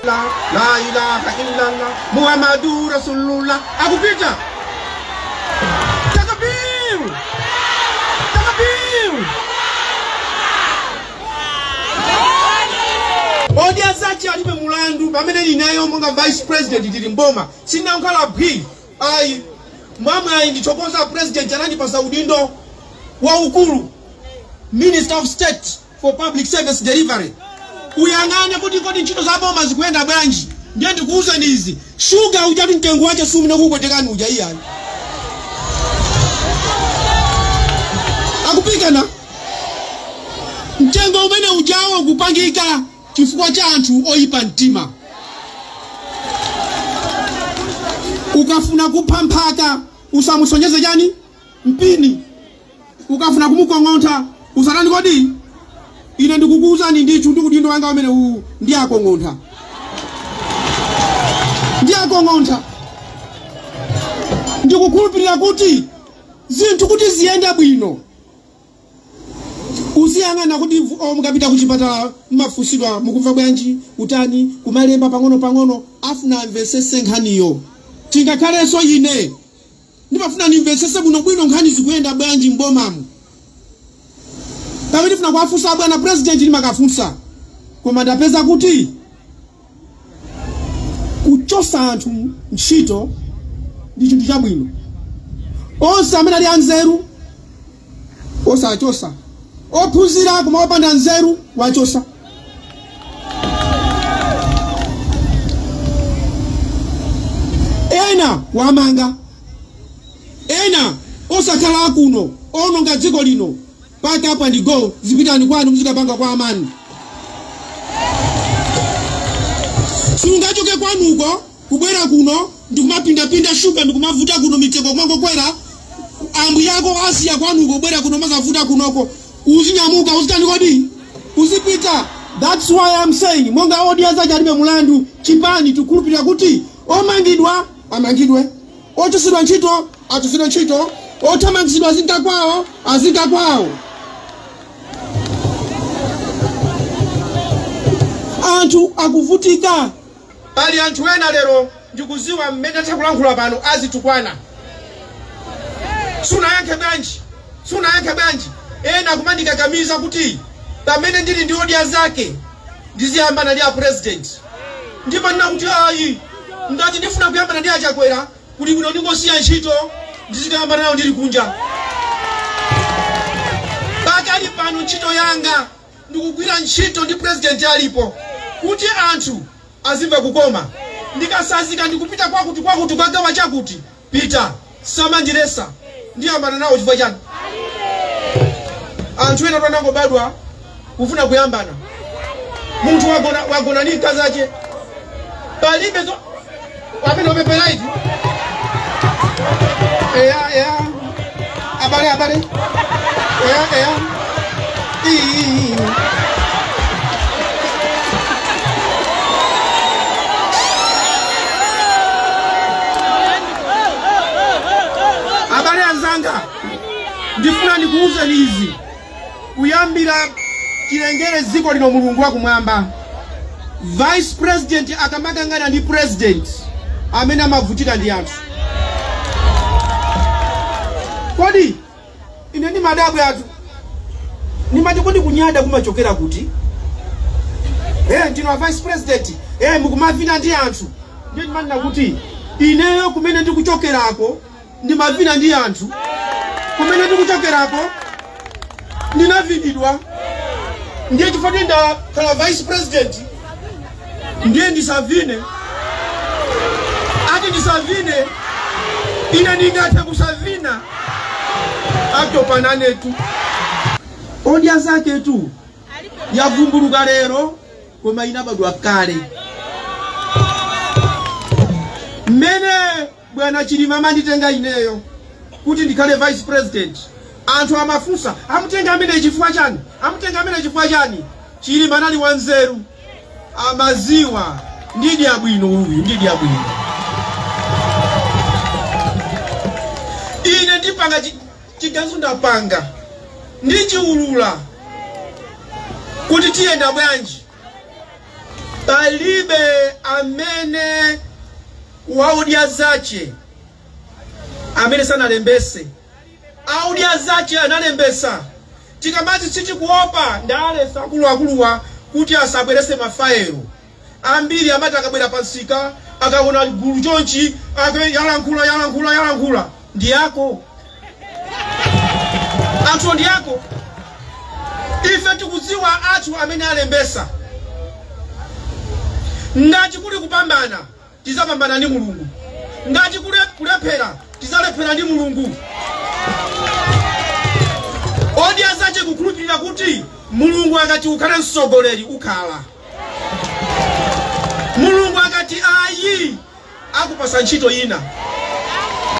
La ilaha illallah Muhammadu Rasulullah. Akupita. Takabir. Takabir. Odia zachi alibe mulandu pamene linayo monga vice president tili mboma. Sina nkala bhi. Ai mama ndichokoza president anani pa Saudindo wa ukuru. Minister of State for Public Service Delivery. Uyangane kuti kodi ntchito za boma zikuenda bwanji. Ndiye ndikuuza nizi. Sugar ujati mtengo wacha sumu na kukotekana uja iya. Akupika na mtengo umene ujawo kupangika chifukwa cha anthu oyipa mtima. Ukafuna kupamphaka usamusonyeze jani mpini. Ukafuna kumukong'onta usanani kodi ine ndikukuuza ni ndichu ndikudindo wanga wamene huu ndiye akong'onta. Ndiye akong'onta. Ndikukhulupirira kuti zinthu kuti ziyenda bwino. Usiyang'ana kuti mukapita kuchipatala mafusidwa mukumva bwanji utani kumalemba pang'ono afuna amvesese nkhaniyo. Tingakhaleso ine ndimafuna nimvesese bwino nkhani zikuyenda bwanji mbomamu. Kama ndifuna kuwafunsa bwana president ndimakafunsa. Koma ndapeza kuti kuchosa anthu ntchito ndi chinthu chabwino. Onse amene ali anzeru osachosa. Ophunzira koma opanda nzeru wachosa. Ena wamanga. Ena osakhala kuno ononga dziko lino. Pack up and go. Zipitani kwanu muzikapanga kwa amani. Sungachoke kwanuko kubwera kuno ndikumapinda shuga ndikumavuta kuno mitego kwango kwera ambu yako Asia kwanuko kubwera kuno mazavuta kunoko uzinyamuka uzitani kodi uzipita. That's why I'm saying monga audience alibe mulandu chipani tukulupira kuti omangidwa amangidwe, otusidwa ntchito atusidwa ntchito, otamangidwa azinga kwawo. Anthu akuvutika. Bali anthu ena lero ndikuziwa mmene takulankhula pano azitukwana. Suna yanke banji. Ena kumandikakamiza kuti pamene ndili ndi odia zake ndiziyambana ndi a president. Ndipo ndinakuti ayi ndati ndifuna kuyambana ndi achakwera kuti bwino ndingosiya ntchito ndizikayambana nawo ndili kunja. Pakali pano ntchito yanga ndikugwira ntchito ndi president alipo kuti anthu azimva kukoma. Ndikasazika ndikupita kwakuti kagawa chakuti pita samandiresa ndiyambana nawo chifukwa chani. Anthu ena twanango badwa kufuna kuyambana. Munthu wagona ni kazache. Palibe zo wapenda opepela hivi. Abale. Abale anzanga. Ndifuna ndikuuza nizi. Kuyambira kilengere ziko lino mulungu wa kumwamba. Vice president akamakangana ndi president amene amavutika ndi anthu. Kodi ine ndi madabu yathu nimati kodi kunyada kumachokera kuti ndino vice president mukumavina ndi anthu. Ndiye ndimanena kuti ineyo kumene ndikuchokerako ndimavina ndi anthu. Kumene ndikuchokerako ndinavinidwa. Ndiye chifukwa ndakhala vice president ndiye ndisavine. Ati ndisavine ine ndingathe kusavina atopanane tu. Odia zake tu yavumbuluka lero koma inabadwa kale. Mene bwana Chilima manditenga ineyo kuti ndikhale vice president. Anthu amafunsa amutenga amene chifukwa chani? Chilima nali wanzeru. Amaziwa ndidi ya bwino uyu ndidi ya bwino. Ine ndipanga chiganzo ndapanga ndichiulula kuti tiyenda bwanji. Palibe amene waudia zache amene sana lembese. Audia zache analembesa. Chikamazi chichi kuopa ndale sakuluwa kuti asabwerese mafaelo. Ambiri amati akabwera pansika akaona gulu chonchi yalankhula ndiyako. Anthu ndiyako. Ife tikudziwa athu amene alembesa. Ngati kuli kupambana tizapambana ndi Mulungu. Ngati kulephera tizalephera ndi Mulungu. Odi azache kukhulupirira kuti Mulungu akati ukhale msogoleri ukhala. Mulungu akati ayi akupasa ntchito ina.